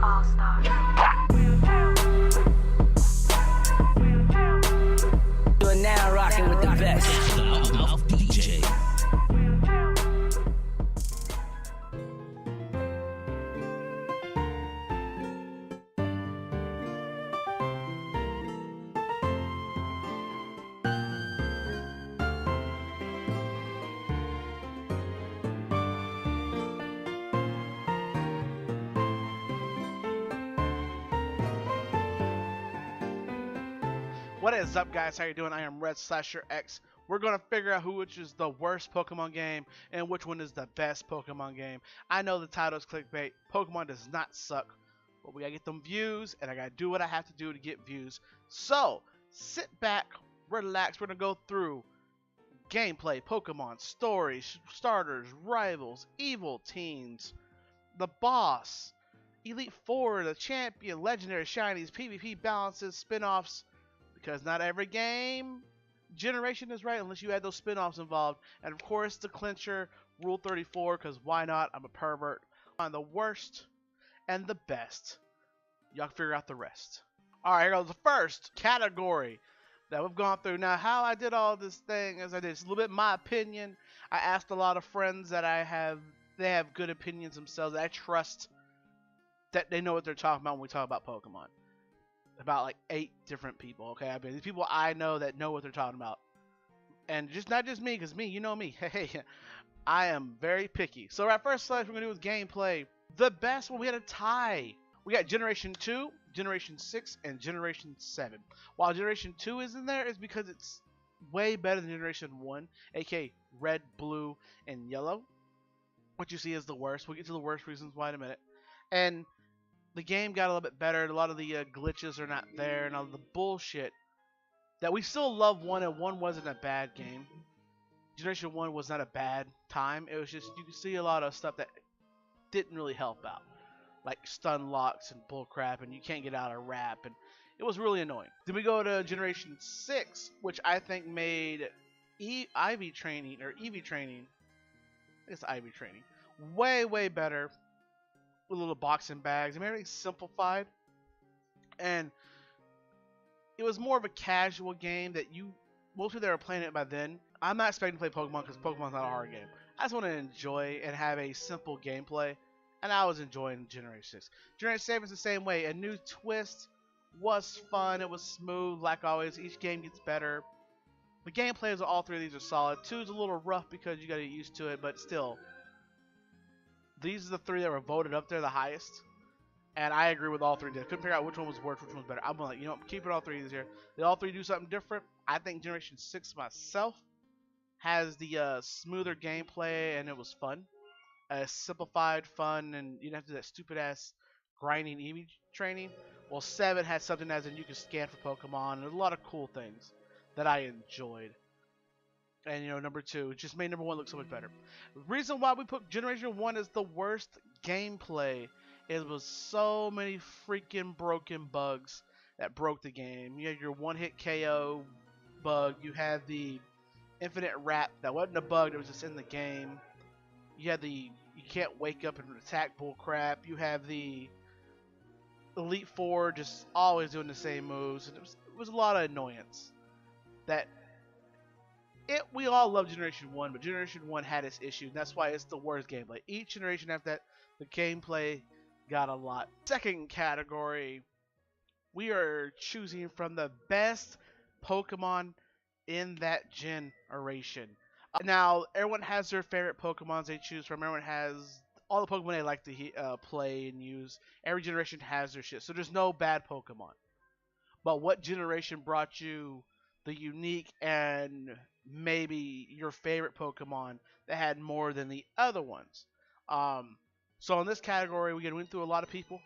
You are now rocking with the best. Mouth DJ. What is up, guys? How you doing? I am Red/X. We're gonna figure out which is the worst Pokemon game and which one is the best Pokemon game. I know the title is clickbait. Pokemon does not suck, but we gotta get them views, and I gotta do what I have to do to get views. So sit back, relax. We're gonna go through gameplay, Pokemon, stories, starters, rivals, evil teens, the boss, Elite Four, the champion, legendary shinies, PvP balances, spin-offs. Because not every game generation is right unless you add those spin-offs involved. And of course the clincher, Rule 34, because why not? I'm a pervert. On the worst and the best. Y'all can figure out the rest. Alright, here goes the first category that we've gone through. Now, how I did all this thing as I did, it's a little bit my opinion. I asked a lot of friends that they have good opinions themselves. I trust that they know what they're talking about when we talk about Pokemon. About like 8 different people, okay? I mean, these people I know that know what they're talking about. And just not just me, because me, you know me. Hey, I am very picky. So our first selection we're going to do is gameplay. The best one, we had a tie. We got Generation 2, Generation 6, and Generation 7. While Generation 2 is in there, it's because it's way better than Generation 1, aka red, blue, and yellow. What you see is the worst. We'll get to the worst reasons why in a minute. And the game got a little bit better. A lot of the glitches are not there, and all the bullshit that we still love. 1 and 1 wasn't a bad game. Generation 1 was not a bad time. It was just you could see a lot of stuff that didn't really help out, like stun locks and bullcrap, and you can't get out of wrap, and it was really annoying. Then we go to Generation 6, which I think made Ivy training, I guess Ivy training, way better. With little boxing bags. I mean, everything's simplified, and it was more of a casual game that most people that were playing it by then. I'm not expecting to play Pokemon because Pokemon's not a hard game. I just want to enjoy and have a simple gameplay, and I was enjoying Generation 6. Generation 7 is the same way. A new twist, was fun. It was smooth, like always. Each game gets better. The gameplay of all 3 of these are solid. 2 is a little rough because you got to get used to it, but still. These are the 3 that were voted up there the highest, and I agree with all 3. I couldn't figure out which one was worse, which one was better. I'm like, I'm keeping all 3 of these here. They all 3 do something different. I think Generation 6 myself has the smoother gameplay, and it was fun. Simplified, fun, and you didn't have to do that stupid ass grinding Eevee training. Well, 7 had something as in you can scan for Pokemon, and there's a lot of cool things that I enjoyed. And number 2, it just made number 1 look so much better. The reason why we put Generation 1 as the worst gameplay is with so many freaking broken bugs that broke the game. You had your one-hit KO bug. You had the infinite wrap that wasn't a bug, that was just in the game. You had the you can't wake up and attack bullcrap. You have the Elite Four just always doing the same moves. And it was a lot of annoyance that. We all love Generation 1, but Generation 1 had its issues. That's why it's the worst gameplay. Each generation after that, the gameplay got a lot. Second category, we are choosing from the best Pokemon in that generation. Now, everyone has their favorite Pokemons they choose from. Everyone has all the Pokemon they like to play and use. Every generation has their shit, so there's no bad Pokemon. But what generation brought you the unique and maybe your favorite Pokemon that had more than the other ones? So in this category, we went through a lot of people,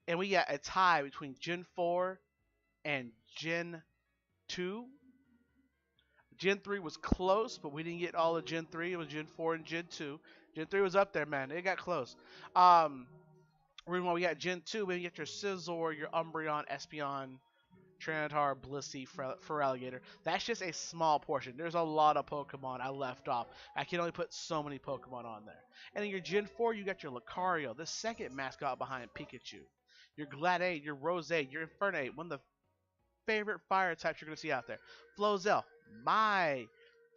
and we got a tie between Gen 4 and Gen 2. Gen 3 was close, but we didn't get all of Gen 3. It was Gen 4 and Gen 2. Gen 3 was up there, man. It got close. We got Gen 2, we get your Scizor, your Umbreon, Espeon, Tyranitar, Blissey, Feraligatr. That's just a small portion. There's a lot of Pokemon I left off. I can only put so many Pokemon on there. And in your Gen 4, you got your Lucario, the second mascot behind Pikachu. your Glade, your Rose, your Infernape, one of the favorite fire types you're going to see out there. Flozel, my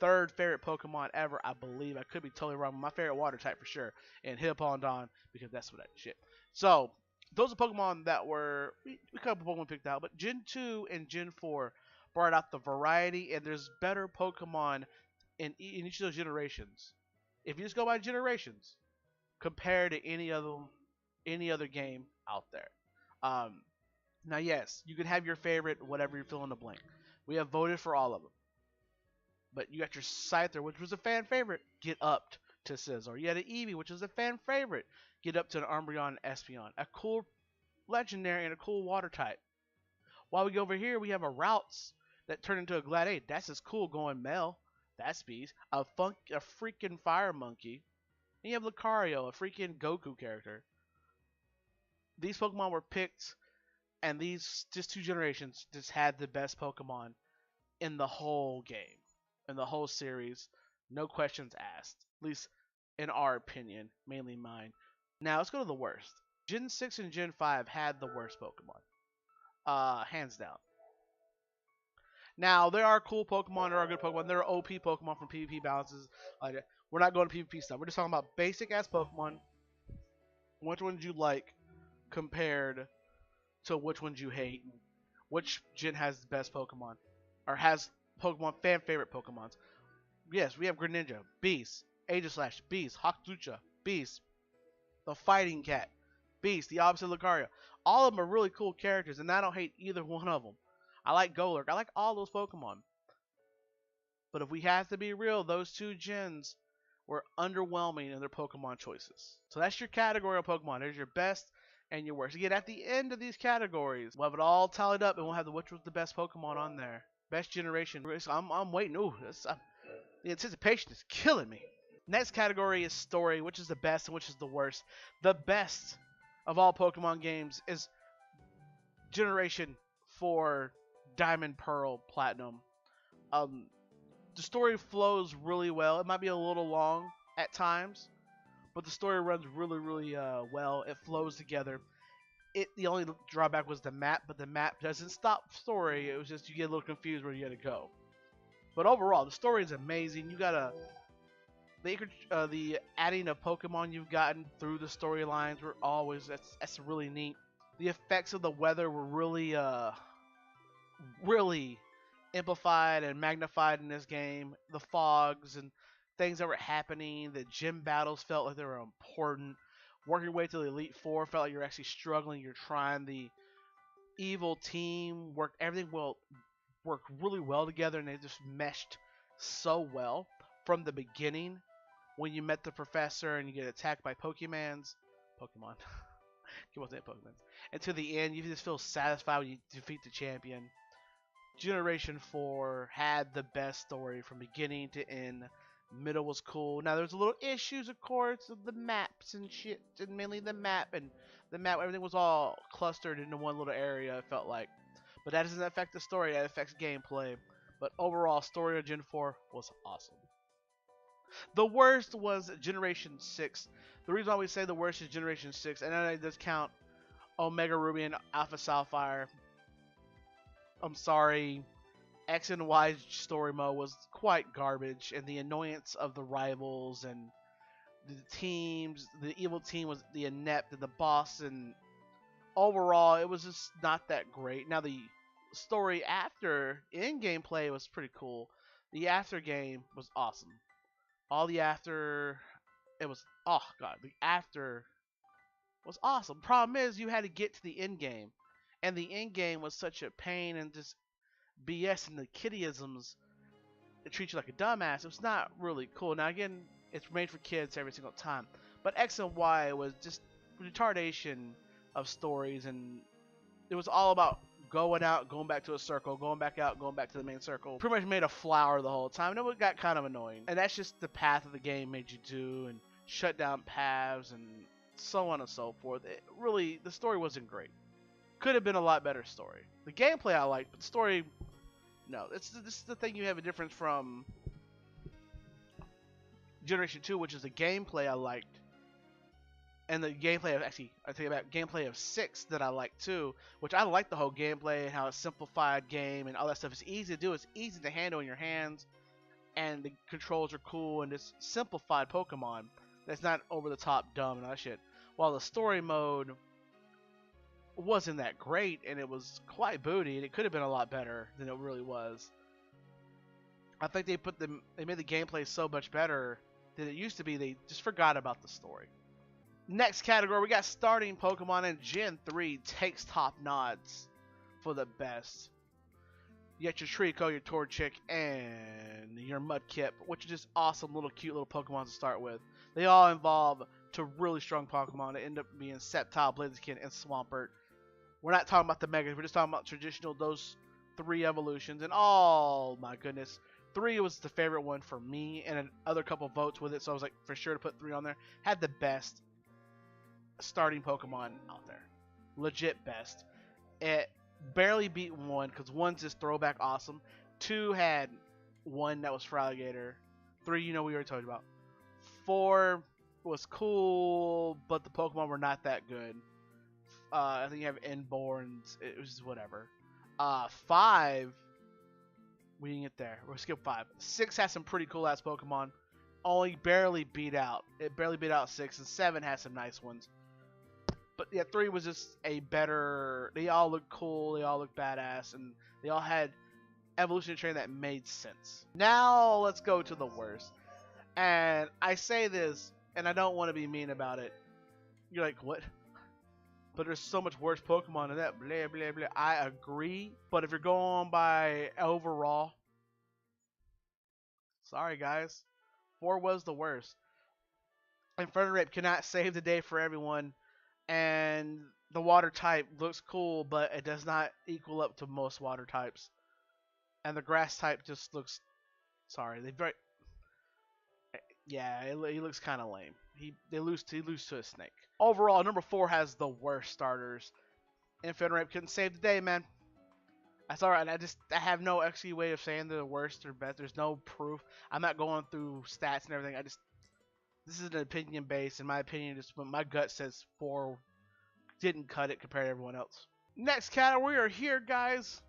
third favorite Pokemon ever, I believe. I could be totally wrong. My favorite water type for sure. And Hippowdon, because that's what I shit. So, those are Pokemon that were, a couple Pokemon picked out, but Gen 2 and Gen 4 brought out the variety, and there's better Pokemon in each of those generations. If you just go by generations, compared to any other game out there. Now, yes, you can have your favorite, whatever you're filling the blank. We have voted for all of them. But you got your Scyther, which was a fan favorite, get upped to Scizor. You had an Eevee, which was a fan favorite, get up to an Umbreon and Espeon. A cool legendary and a cool water type. While we go over here, we have a Routes that turned into a Glade. That's as cool going male. That's beast. A freaking fire monkey. And you have Lucario, a freaking Goku character. These Pokemon were picked, and these just 2 generations just had the best Pokemon in the whole game, in the whole series. No questions asked, at least in our opinion, mainly mine. Now let's go to the worst. Gen 6 and Gen 5 had the worst Pokemon, hands down. Now there are cool Pokemon, there are good Pokemon, there are OP Pokemon from PvP balances. We're not going to PvP stuff. We're just talking about basic ass Pokemon. Which ones you like compared to which ones you hate? Which gen has the best Pokemon? Or has Pokemon fan favorite Pokemons? Yes, we have Greninja, Beast, Aegislash, Beast, Hawktucha, Beast, the Fighting Cat, Beast, the opposite of Lucario. All of them are really cool characters, and I don't hate either one of them. I like Golurk. I like all those Pokemon. But if we have to be real, those 2 gens were underwhelming in their Pokemon choices. So that's your category of Pokemon. There's your best and your worst. Again, at the end of these categories, we'll have it all tallied up, and we'll have which was the best Pokemon on there. Best generation. I'm waiting. Ooh, the anticipation is killing me. Next category is story, which is the best and which is the worst. The best of all Pokemon games is Generation 4 Diamond, Pearl, Platinum. The story flows really well. It might be a little long at times, but the story runs really well. It flows together. The only drawback was the map, but the map doesn't stop story. It was just you get a little confused where you got to go. But overall, the story is amazing. You got the adding of Pokemon you've gotten through the storylines were always that's really neat. The effects of the weather were really amplified and magnified in this game. The fogs and things that were happening, the gym battles felt like they were important. Working your way to the Elite Four felt like you're actually struggling. You're trying. The evil team everything worked really well together, and they just meshed so well from the beginning. When you met the professor and you get attacked by Pokemon. Keep on saying Pokemon. And to the end, you just feel satisfied when you defeat the champion. Generation 4 had the best story from beginning to end. Middle was cool. Now there's a little issues, of course, of the maps and shit, and mainly the map. Everything was all clustered into one little area. It felt like, but that doesn't affect the story. That affects gameplay. But overall, story of Gen 4 was awesome. The worst was Generation 6. The reason why we say the worst is Generation 6, and I just count Omega Ruby and Alpha Sapphire. I'm sorry, X and Y story mode was quite garbage, and the annoyance of the rivals and the teams, the evil team was the inept and the boss, and overall it was just not that great. Now the story after in-game play was pretty cool. The after game was awesome. All the after, it was, oh god, the after was awesome. Problem is you had to get to the end game. And the end game was such a pain and just BS, and the kiddyisms that treat you like a dumbass. It was not really cool. Now again, it's made for kids every single time. But X and Y was just retardation of stories, and it was all about going out, going back to a circle, going back out, going back to the main circle. Pretty much made a flower the whole time, and it got kind of annoying. And that's just the path of the game made you do, and shut down paths, and so on and so forth. The story wasn't great. Could have been a lot better story. The gameplay I liked, but the story, no. This is the thing you have a difference from Generation 2, which is the gameplay I liked, And the gameplay of, actually, I think about gameplay of 6 that I like too, which I like the whole gameplay and how it's simplified game and all that stuff. It's easy to do, it's easy to handle in your hands, and the controls are cool, and it's simplified Pokemon that's not over the top dumb and all that shit. While the story mode wasn't that great, and it was quite booty, and it could have been a lot better than it really was. I think they made the gameplay so much better than it used to be. They just forgot about the story. Next category, we got starting Pokemon, and Gen 3 takes top nods for the best. You got your Treecko, your Torchic, and your Mudkip, which are just awesome little cute little Pokemon to start with. They all evolve to really strong Pokemon. They end up being Sceptile, Blaziken, and Swampert. We're not talking about the Megas, we're just talking about traditional, those 3 evolutions, and oh my goodness. 3 was the favorite one for me, and another couple votes with it, so I was like, for sure to put 3 on there. Had the best starting Pokemon out there. Legit best. It barely beat 1, because 1's just throwback awesome. 2 had 1 that was Feraligatr. 3, you know, we already told you about. 4 was cool, but the Pokemon were not that good. I think you have Inborns. It was just whatever. 5, we didn't get there. We'll skip 5. 6 has some pretty cool ass Pokemon. Only barely beat out. It barely beat out 6, and 7 has some nice ones. But yeah, 3 was just a better. They all look cool. They all look badass, and they all had evolutionary training that made sense. Now let's go to the worst. And I say this, and I don't want to be mean about it. You're like, what? But there's so much worse Pokemon than that. Blah, blah, blah. I agree. But if you're going by overall, sorry guys. 4 was the worst. Infernape cannot save the day for everyone. And the water type looks cool, but it does not equal up to most water types. And the grass type just looks, sorry, yeah, he looks kind of lame. He lose to a snake. Overall, number 4 has the worst starters. Infernape couldn't save the day, man. That's alright. I have no actually way of saying they're the worst or best. There's no proof. I'm not going through stats and everything. This is an opinion based. In my opinion, just my gut says 4 didn't cut it compared to everyone else. Next category, we are here, guys.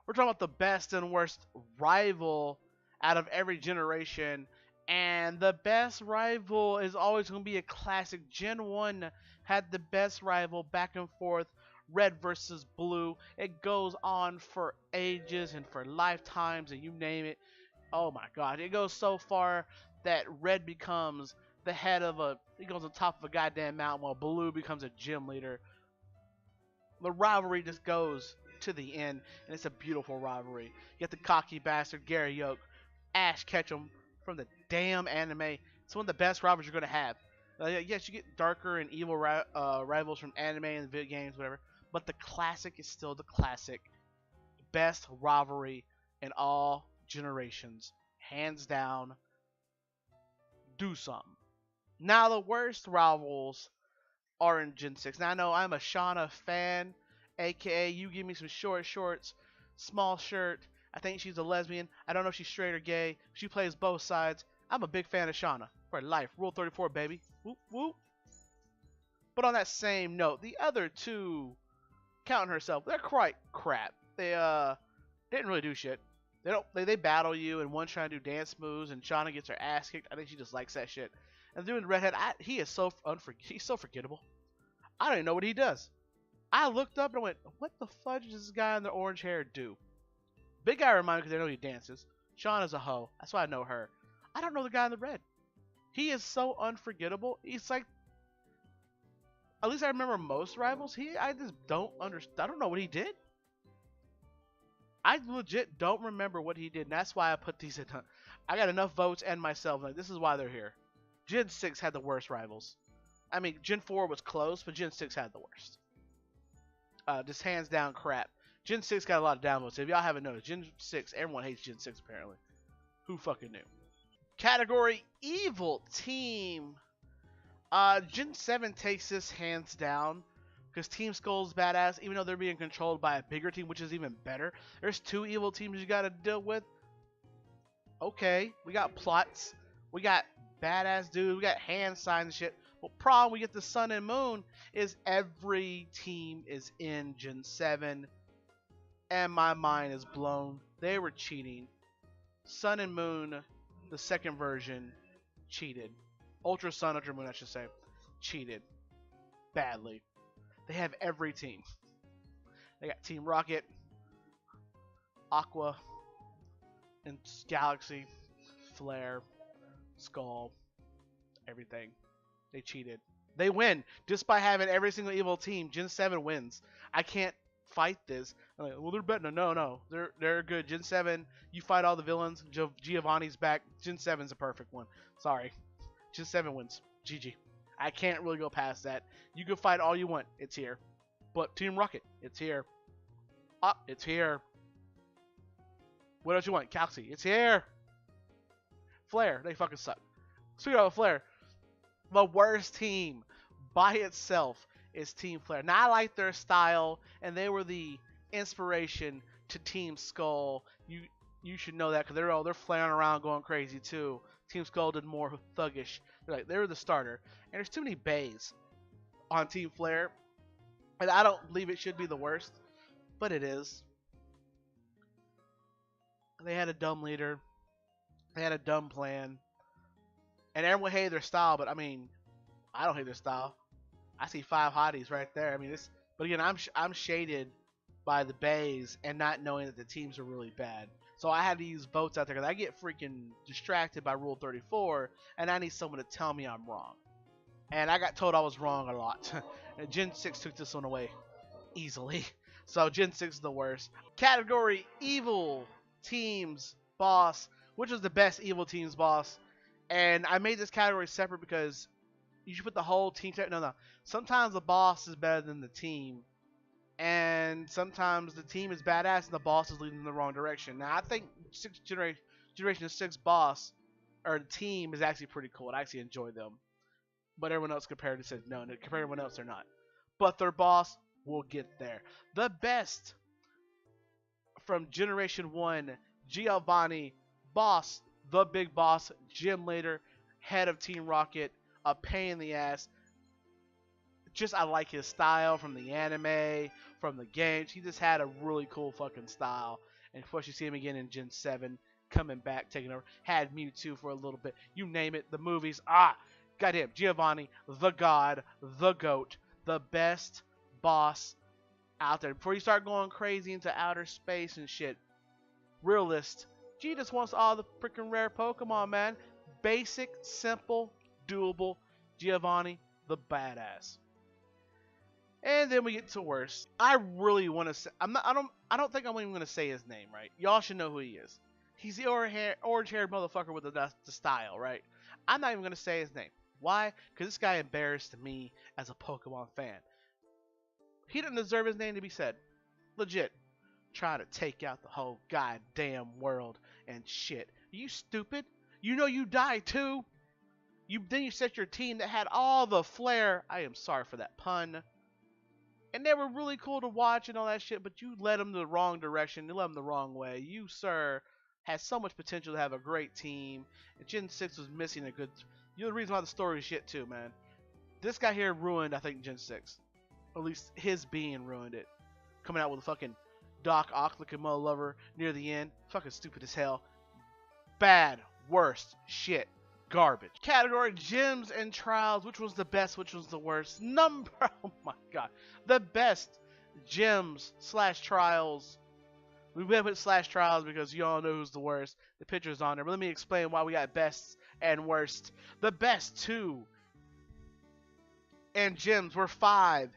We're talking about the best and worst rival out of every generation. And the best rival is always going to be a classic. Gen 1 had the best rival back and forth. Red versus Blue. It goes on for ages and for lifetimes and you name it. Oh my god. It goes so far that Red becomes the head of he goes on top of a goddamn mountain while Blue becomes a gym leader. The rivalry just goes to the end, and it's a beautiful rivalry. You got the cocky bastard Gary Yoke, Ash Ketchum from the damn anime. It's one of the best rivalries you're going to have. Yes, you get darker and evil rivals from anime and video games, whatever, but the classic is still the classic. Best rivalry in all generations. Hands down. Do something. Now the worst rivals are in Gen 6. Now I know I'm a Shauna fan, aka you give me some short shorts, small shirt. I think she's a lesbian. I don't know if she's straight or gay. She plays both sides. I'm a big fan of Shauna. For life. Rule 34, baby. Whoop, whoop. But on that same note, the other 2, counting herself, they're quite crap. They didn't really do shit. They battle you, and one's trying to do dance moves, and Shauna gets her ass kicked. I think she just likes that shit. And doing the redhead, he's so forgettable. I don't even know what he does. I looked up and I went, what the fudge does this guy in the orange hair do? Big guy reminded me because I know he dances. Shauna's a hoe. That's why I know her. I don't know the guy in the red. He is so unforgettable. He's like, at least I remember most rivals. I just don't understand. I don't know what he did. I legit don't remember what he did. And that's why I put these in. I got enough votes and myself. Like, this is why they're here. Gen 6 had the worst rivals. I mean, Gen 4 was close, but Gen 6 had the worst. Just hands down crap. Gen 6 got a lot of downvotes. If y'all haven't noticed, Gen 6, everyone hates Gen 6 apparently. Who fucking knew? Category Evil Team. Gen 7 takes this hands down because Team Skull's badass, even though they're being controlled by a bigger team, which is even better. There's 2 evil teams you gotta deal with. Okay, we got plots. We got badass dudes. We got hand signs and shit. Well, problem we get the Sun and Moon is every team is in Gen 7, and my mind is blown. They were cheating. Sun and Moon, the second version, cheated. Ultra Sun, Ultra Moon, I should say, cheated badly. They have every team. They got Team Rocket, Aqua, and Galaxy, Flare, Skull, everything. They cheated. They win just by having every single evil team. Gen 7 wins. I can't fight this. I'm like, well, they're better. No. They're good. Gen 7, you fight all the villains. Giovanni's back. Gen 7's a perfect one. Sorry. Gen 7 wins. GG. I can't really go past that. You can fight all you want. It's here. But Team Rocket, it's here. It's here. What else you want? Galaxy, it's here. Flare, they fucking suck. Speaking of Flare, the worst team by itself is Team Flare. Now I like their style, and they were the inspiration to Team Skull. You should know that because they're flaring around going crazy too. Team Skull did more thuggish. They were the starter, and there's too many bays on Team Flare, and I don't believe it should be the worst, but it is. They had a dumb leader. They had a dumb plan. And everyone hated their style, but I mean, I don't hate their style. I see 5 hotties right there. I mean, but again, I'm shaded by the bays and not knowing that the teams are really bad. So I had to use votes out there because I get freaking distracted by Rule 34, and I need someone to tell me I'm wrong. And I got told I was wrong a lot. And Gen 6 took this one away easily. So Gen 6 is the worst. Category Evil Teams Boss, which was the best Evil Teams Boss. And I made this category separate because you should put the whole team. No. Sometimes the boss is better than the team. And sometimes the team is badass and the boss is leading in the wrong direction. Now, I think Generation 6 boss, or the team, is actually pretty cool. I actually enjoy them. But everyone else compared to said no. Compared to everyone else, they're not. But their boss will get there. The best from Generation 1, Giovanni, boss, the big boss, gym leader, head of Team Rocket, a pain in the ass. Just I like his style from the anime, from the games. He just had a really cool fucking style. And of course you see him again in Gen 7, coming back, taking over. Had Mewtwo for a little bit. You name it, the movies. Goddamn, Giovanni, the god, the goat, the best boss out there. Before you start going crazy into outer space and shit, realist, G just wants all the freaking rare Pokemon, man. Basic, simple, doable. Giovanni, the badass. And then we get to worse. I really want to say, I don't think I'm even going to say his name, right? Y'all should know who he is. He's the orange-haired motherfucker with the style, right? I'm not even going to say his name. Why? Because this guy embarrassed me as a Pokemon fan. He didn't deserve his name to be said. Legit. Trying to take out the whole goddamn world and shit. Are you stupid? You know you died too. Then you set your team that had all the flair. I am sorry for that pun. And they were really cool to watch and all that shit, but you led them the wrong direction. You led them the wrong way. You, sir, had so much potential to have a great team. And Gen 6 was missing a good... You're the reason why the story is shit too, man. This guy here ruined, I think, Gen 6. Or at least his being ruined it. Coming out with a fucking Doc Ock looking mother lover near the end. Fucking stupid as hell. Bad. Worst. Shit. Garbage. Category Gyms and Trials. Which was the best? Which was the worst? Oh my god. The best Gyms / Trials. We went with / Trials because you all know who's the worst. The picture's on there. But let me explain why we got best and worst. The best 2 and Gyms were 5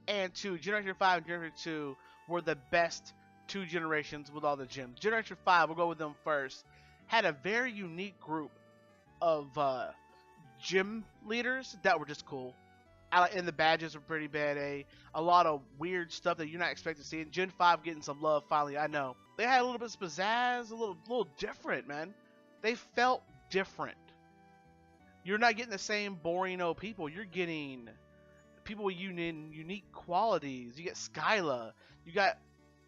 and 2. Generation 5 and Generation 2 were the best 2 generations with all the gyms. Generation 5, we'll go with them first, had a very unique group of gym leaders that were just cool. And the badges were pretty bad. A lot of weird stuff that you're not expecting to see. And Gen 5 getting some love finally, I know. They had a little bit of pizzazz, a little different, man. They felt different. You're not getting the same boring old people. You're getting people with unique qualities. You get Skyla. You got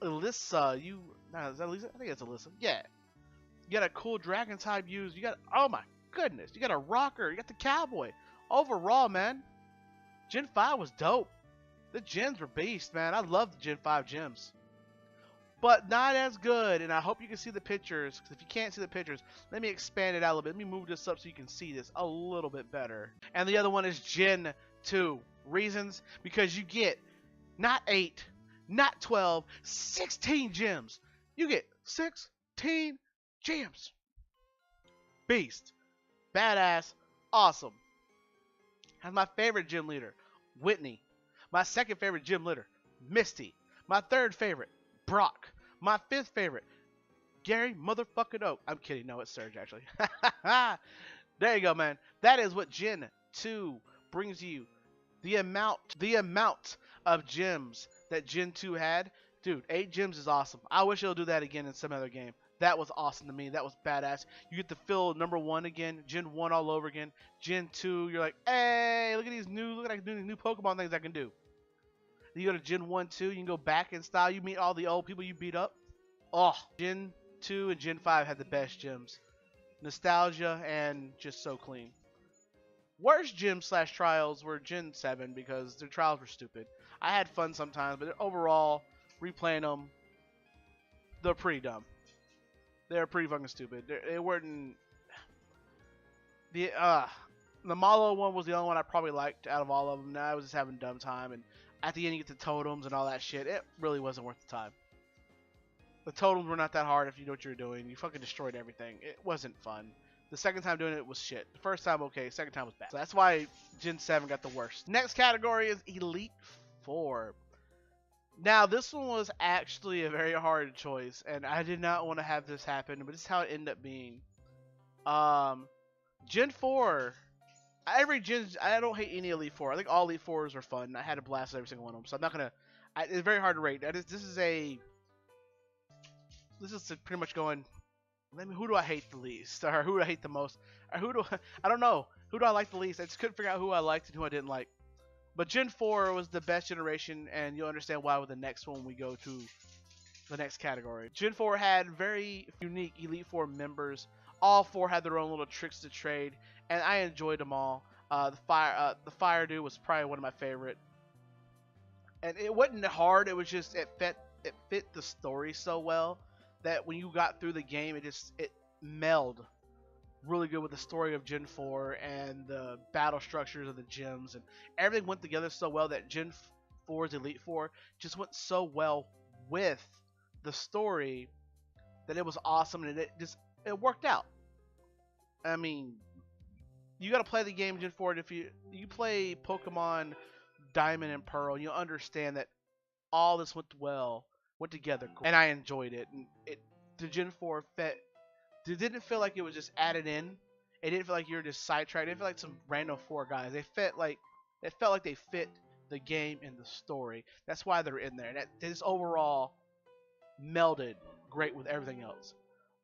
Alyssa. Is that Alyssa? I think it's Alyssa. Yeah. You got a cool dragon type use. You got, oh my goodness. You got a rocker. You got the cowboy. Overall, man, Gen 5 was dope. The gyms were beast, man. I love the Gen 5 gyms. But not as good, and I hope you can see the pictures, because if you can't see the pictures, let me expand it out a little bit. Let me move this up so you can see this a little bit better. And the other one is Gen 2. Reasons? Because you get not 8, not 12, 16 gems. You get 16 gems. Beast. Badass. Awesome. Has my favorite gym leader, Whitney. My second favorite gym leader, Misty. My third favorite, Brock. My fifth favorite, Gary motherfucking Oak. I'm kidding. No, it's Surge, actually. There you go, man. That is what Gen 2 brings you. The amount of gems that Gen 2 had. Dude, 8 gems is awesome. I wish it'll do that again in some other game. That was awesome to me. That was badass. You get to feel number 1 again. Gen 1 all over again. Gen 2, you're like, hey, look at these new Pokemon things I can do. Then you go to Gen 1, 2, you can go back in style. You meet all the old people you beat up. Oh, Gen 2 and Gen 5 had the best gyms. Nostalgia and just so clean. Worst gym / trials were Gen 7 because their trials were stupid. I had fun sometimes, but overall, replaying them, they're pretty dumb. They're pretty fucking stupid. They weren't... The Malo one was the only one I probably liked out of all of them. Now I was just having a dumb time, and at the end you get the totems and all that shit. It really wasn't worth the time. The totems were not that hard if you know what you were doing. You fucking destroyed everything. It wasn't fun. The second time doing it was shit. The first time okay, second time was bad. So that's why Gen 7 got the worst. Next category is Elite 4. Now this one was actually a very hard choice, and I did not want to have this happen, but this is how it ended up being. Gen 4. Every Gen, I don't hate any Elite 4. I think all Elite 4s are fun. I had a blast with every single one of them, so I'm not gonna. It's very hard to rate. This is pretty much going. Who do I hate the least, or who do I hate the most, or I don't know. Who do I like the least? I just couldn't figure out who I liked and who I didn't like. But Gen 4 was the best generation, and you'll understand why with the next one we go to the next category. Gen 4 had very unique Elite 4 members. All 4 had their own little tricks to trade, and I enjoyed them all. The fire dude was probably one of my favorite. And it wasn't hard. It was just it fit the story so well that when you got through the game, it melded really good with the story of Gen 4 and the battle structures of the gyms, and everything went together so well that Gen 4's Elite 4 just went so well with the story that it was awesome, and it worked out. I mean, you got to play the game Gen 4. If you play Pokemon Diamond and Pearl, you'll understand that all this went together, and I enjoyed it. And the Gen 4 it didn't feel like it was just added in. It didn't feel like you were just sidetracked. It didn't feel like some random 4 guys. It felt like they fit the game and the story. That's why they're in there. And this overall melded great with everything else.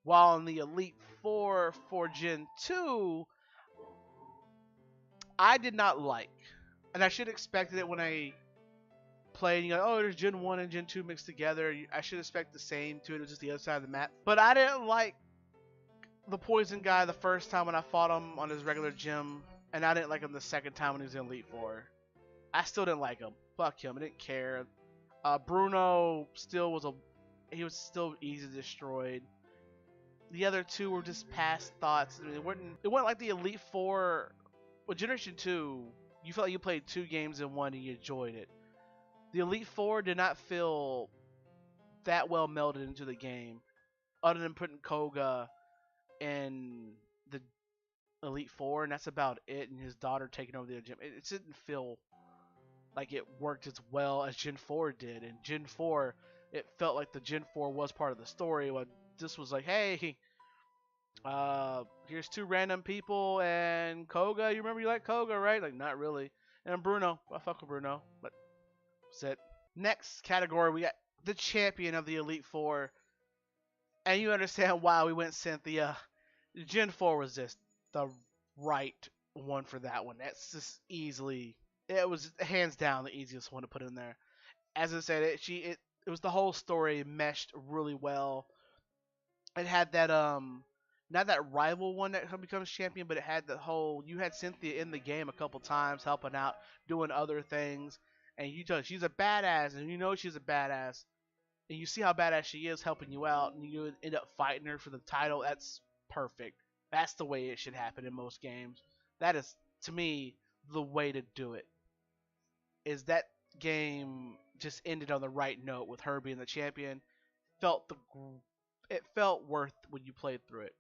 While in the Elite 4 for Gen 2, I did not like. And I should have expected it when I played. You know, oh, there's Gen 1 and Gen 2 mixed together. I should expect the same to it. It was just the other side of the map. But I didn't like the poison guy the first time when I fought him on his regular gym, and I didn't like him the second time when he was in Elite 4. I still didn't like him. Fuck him. I didn't care. Bruno still was still easy destroyed. The other 2 were just past thoughts. I mean, it wasn't like the Elite 4. With Generation 2, you felt like you played 2 games in one and you enjoyed it. The Elite 4 did not feel that well melded into the game, other than putting Koga in the Elite 4, and that's about it, and his daughter taking over the gym. It didn't feel like it worked as well as Gen 4 did. And Gen 4, it felt like the Gen 4 was part of the story. When this was like, hey, here's 2 random people, and Koga, you remember you like Koga, right? Like, not really. And Bruno, I fuck with Bruno, but that's it. Next category, we got the champion of the Elite 4. And you understand why we went Cynthia. Gen 4 was just the right one for that one. That's just easily, it was hands down the easiest one to put in there. As I said, it was the whole story meshed really well. It had that not that rival one that becomes champion, but it had the whole, you had Cynthia in the game a couple times helping out, doing other things, and you tell her she's a badass, and you know she's a badass, and you see how badass she is helping you out, and you end up fighting her for the title. That's perfect. That's the way it should happen in most games. That is, to me, the way to do it. Is that game just ended on the right note with her being the champion. It felt worth when you played through it.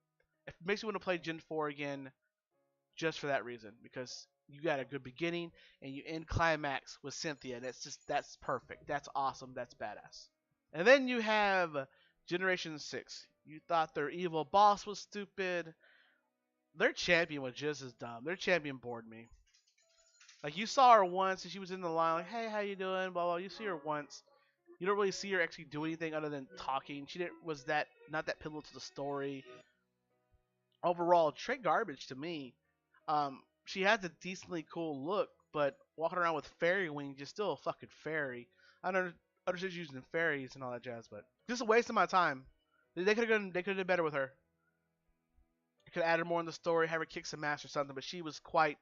It makes me want to play Gen 4 again just for that reason, because you got a good beginning and you end climax with Cynthia. And that's perfect. That's awesome. That's badass. And then you have Generation 6. You thought their evil boss was stupid. Their champion was just as dumb. Their champion bored me. Like, you saw her once and she was in the line like, hey, how you doing? Blah, blah. You see her once. You don't really see her actually do anything other than talking. She was not that pivotal to the story. Overall, straight garbage to me. She has a decently cool look, but walking around with fairy wings, you're still a fucking fairy. I don't understand using fairies and all that jazz, but just a waste of my time. They could have done better with her. They could have added more in the story, have her kick some ass or something, but she was quite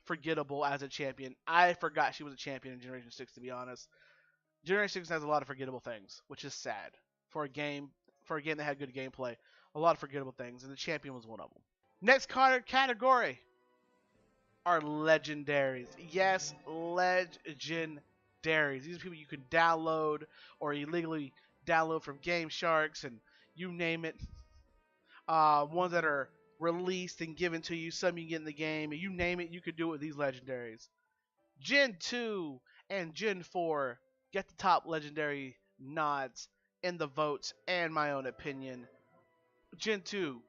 forgettable as a champion. I forgot she was a champion in Generation 6, to be honest. Generation 6 has a lot of forgettable things, which is sad for a game that had good gameplay. A lot of forgettable things, and the champion was one of them. Next category are legendaries. Yes, legendaries. These are people you can download or illegally download from Game Sharks, and you name it. Ones that are released and given to you, some you get in the game, and you name it, you could do it with these legendaries. Gen 2 and Gen 4 get the top legendary nods in the votes and my own opinion. Gen 2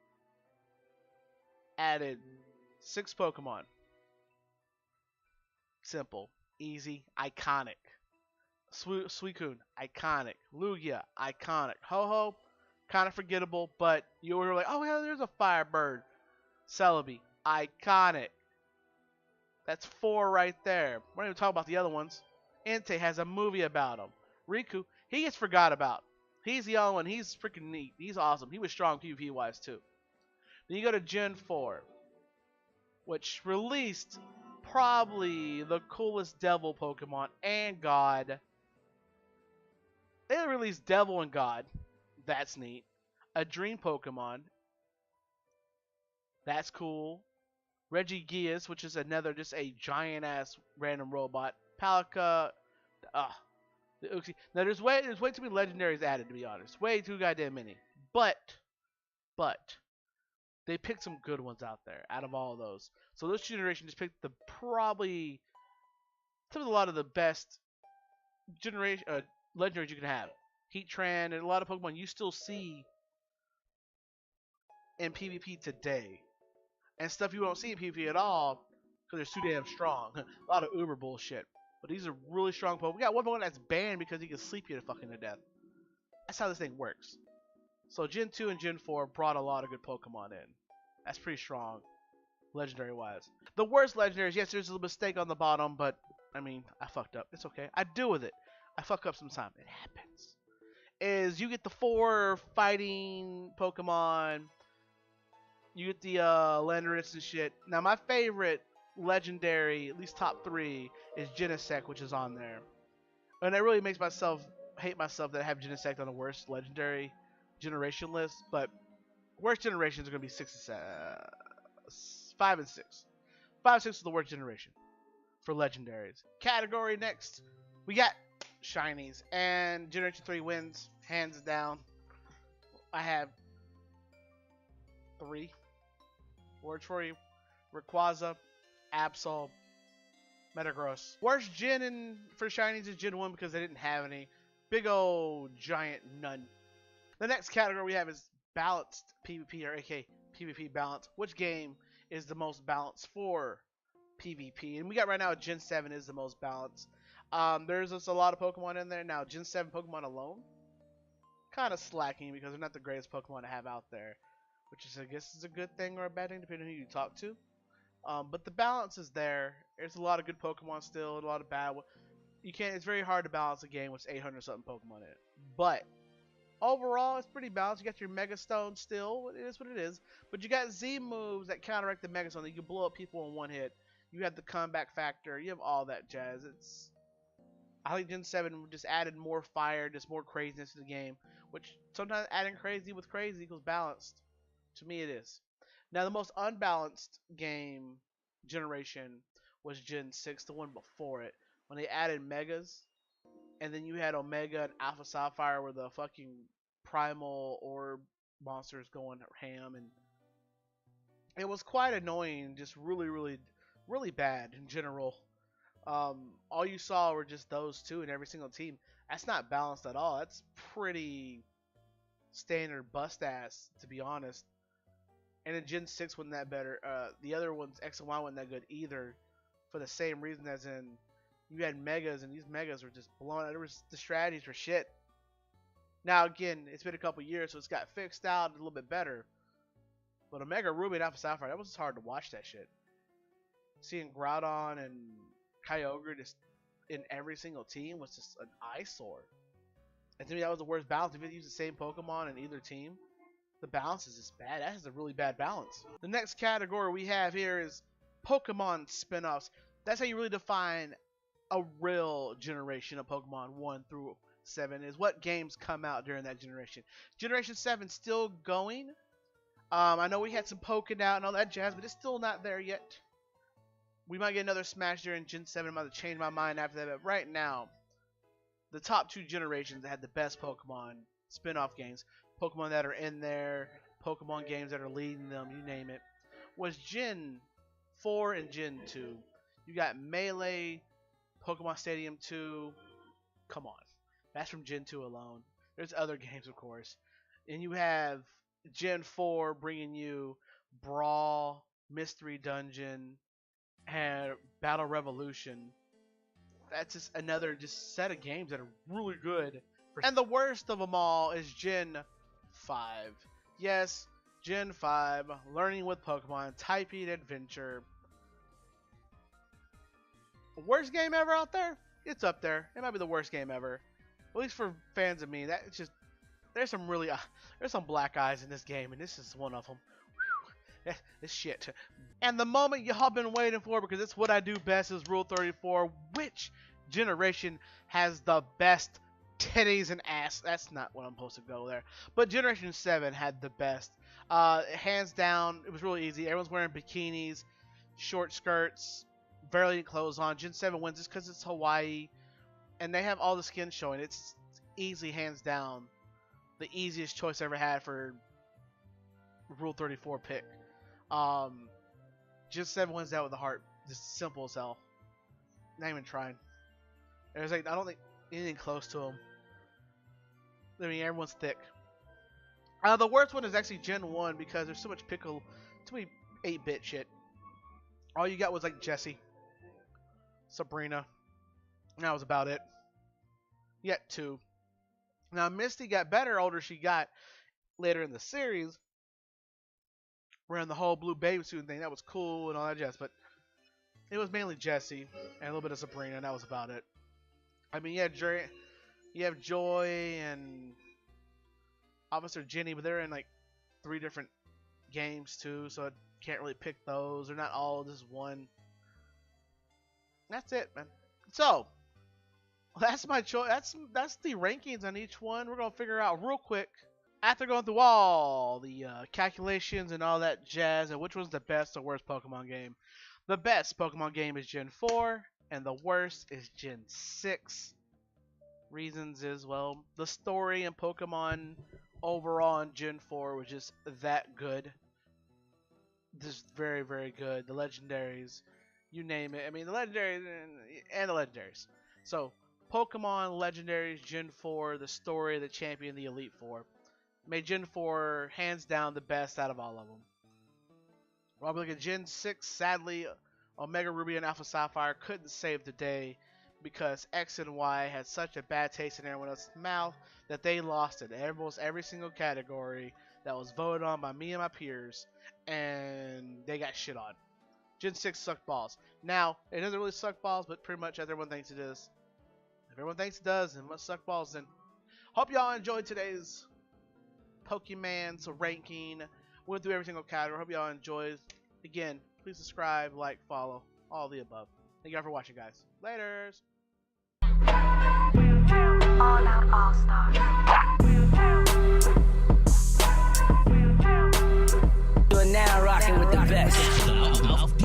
added 6 Pokemon. Simple, easy, iconic. Suicune, iconic. Lugia, iconic. Ho-Ho, kind of forgettable, but you were like, oh yeah, there's a Firebird. Celebi, iconic. That's 4 right there. We're not even talking about the other ones. Entei has a movie about him. Riku, he gets forgot about. He's the only one. He's freaking neat. He's awesome. He was strong PvP wise too. Then you go to Gen 4, which released probably the coolest devil Pokemon and God. They released Devil and God. That's neat. A Dream Pokemon. That's cool. Regigigas, which is another just a giant ass random robot. Palika. The Uxie. Now there's way too many legendaries added, to be honest. Way too goddamn many. But they picked some good ones out there out of all of those. So this generation just picked probably some of a lot of the best generation legendaries you can have. Heatran and a lot of Pokemon you still see in PvP today. And stuff you won't see in PvP at all because they're too damn strong. A lot of uber bullshit. But these are really strong Pokemon. We got one Pokemon that's banned because he can sleep you to fucking to death. That's how this thing works. So Gen 2 and Gen 4 brought a lot of good Pokemon in. That's pretty strong, legendary wise. The worst legendaries, yes, there's a mistake on the bottom, but I mean, I fucked up. It's okay. I deal with it. I fuck up sometimes. It happens. Is you get the 4 fighting Pokemon. You get the Landorus and shit. Now my favorite legendary, at least top 3, is Genesect, which is on there. And it really makes myself hate myself that I have Genesect on the worst legendary generation list. But worst generations are going to be 5 and 6. 5 and 6 is the worst generation for legendaries. Category next, we got shinies. And Generation 3 wins, hands down. I have 3 words for you. Rayquaza, Absol, Metagross. Worst gen for shinies is Gen 1 because they didn't have any. Big old giant none. The next category we have is balanced PvP, or aka PvP balance. Which game is the most balanced for PvP? And we got right now Gen 7 is the most balanced. There's just a lot of Pokemon in there. Now Gen 7 Pokemon alone, kind of slacking because they're not the greatest Pokemon to have out there. Which is, I guess, is a good thing or a bad thing depending on who you talk to. But the balance is there. There's a lot of good Pokemon still, a lot of bad. It's very hard to balance a game with 800 something Pokemon in it. But Overall, it's pretty balanced. You got your Mega Stone still. It is what it is. But you got Z moves that counteract the Mega Stone. You can blow up people in one hit. You have the comeback factor. You have all that jazz. I think Gen 7 just added more fire, just more craziness to the game. Which sometimes adding crazy with crazy equals balanced. To me, it is. Now, the most unbalanced game generation was Gen 6, the one before it. When they added Megas, and then you had Omega and Alpha Sapphire where the fucking primal orb monsters going ham, and it was quite annoying, just really bad in general. All you saw were just those two in every single team. That's not balanced at all. That's pretty standard bust ass, to be honest. And in Gen 6 wasn't that better. The other ones, X and Y, wasn't that good either, for the same reason as in you had Megas, and these Megas were just blowing out. The strategies were shit. Now, again, it's been a couple years, so it's got fixed out a little bit better. But Omega Ruby and Alpha Sapphire, that was just hard to watch that shit. Seeing Groudon and Kyogre just in every single team was just an eyesore. And to me, that was the worst balance. If you use the same Pokemon in either team, the balance is just bad. That is a really bad balance. The next category we have here is Pokemon spin-offs. That's how you really define a real generation of Pokemon 1 through 7, is what games come out during that generation. Generation 7 still going. I know we had some Pokken out and all that jazz, but it's still not there yet. We might get another Smash during Gen 7. I might change my mind after that, but right now, the top 2 generations that had the best Pokemon spin-off games, Pokemon that are in there, Pokemon games that are leading them, you name it, was Gen 4 and Gen 2. You got Melee, Pokemon Stadium 2. Come on. That's from Gen 2 alone. There's other games, of course. And you have Gen 4 bringing you Brawl, Mystery Dungeon, and Battle Revolution. That's just another set of games that are really good. And the worst of them all is Gen 5. Yes, Gen 5, learning with Pokemon, typing adventure. Worst game ever out there? It's up there. It might be the worst game ever. At least for fans of me. That's just, there's some black eyes in this game, and this is one of them. This shit. And the moment y'all been waiting for, because it's what I do best, is Rule 34. Which generation has the best titties and ass? That's not what I'm supposed to go there. But Generation 7 had the best. Hands down, it was really easy. Everyone's wearing bikinis, short skirts, barely any clothes on. Gen 7 wins just because it's Hawaii, and they have all the skin showing. It's easily, hands down, the easiest choice I ever had for Rule 34 pick. Gen 7 wins that with a heart. Just simple as hell. Not even trying. There's I don't think anything close to them. I mean, everyone's thick. The worst one is actually Gen 1 because there's so much too many 8-bit shit. All you got was Jessie, Sabrina, and that was about it. Yet 2. Now Misty got better older she got later in the series. Wearing the whole blue baby suit thing, that was cool and all that jazz, but it was mainly Jessie and a little bit of Sabrina, and that was about it. I mean, you have Joy and Officer Jenny, but they're in 3 different games too, so I can't really pick those. They're not all just one. That's it, man. So that's my choice. That's the rankings on each one. We're gonna figure out real quick, after going through all the calculations and all that jazz, and which one's the best or worst Pokemon game. The best Pokemon game is Gen 4, and the worst is Gen 6. Reasons is, well, the story and Pokemon overall in Gen 4 was just that good. Just very, very good. The Legendaries, you name it. I mean, the Legendaries and the Legendaries. So, Pokemon Legendaries, Gen 4, the story, the champion, the Elite Four. Made Gen 4 hands down the best out of all of them. While we look at Gen 6, sadly, Omega Ruby and Alpha Sapphire couldn't save the day because X and Y had such a bad taste in everyone else's mouth that they lost in almost every single category that was voted on by me and my peers, and they got shit on. Gen 6 sucked balls. Now, it doesn't really suck balls, but pretty much as everyone thinks it is. If everyone thinks it does, it must suck balls then. Hope y'all enjoyed today's Pokemon's ranking. Went through every single category. Hope y'all enjoyed. Again, please subscribe, like, follow, all the above. Thank y'all for watching, guys. Laters. All out all stars. You're now rocking with the best. Mouth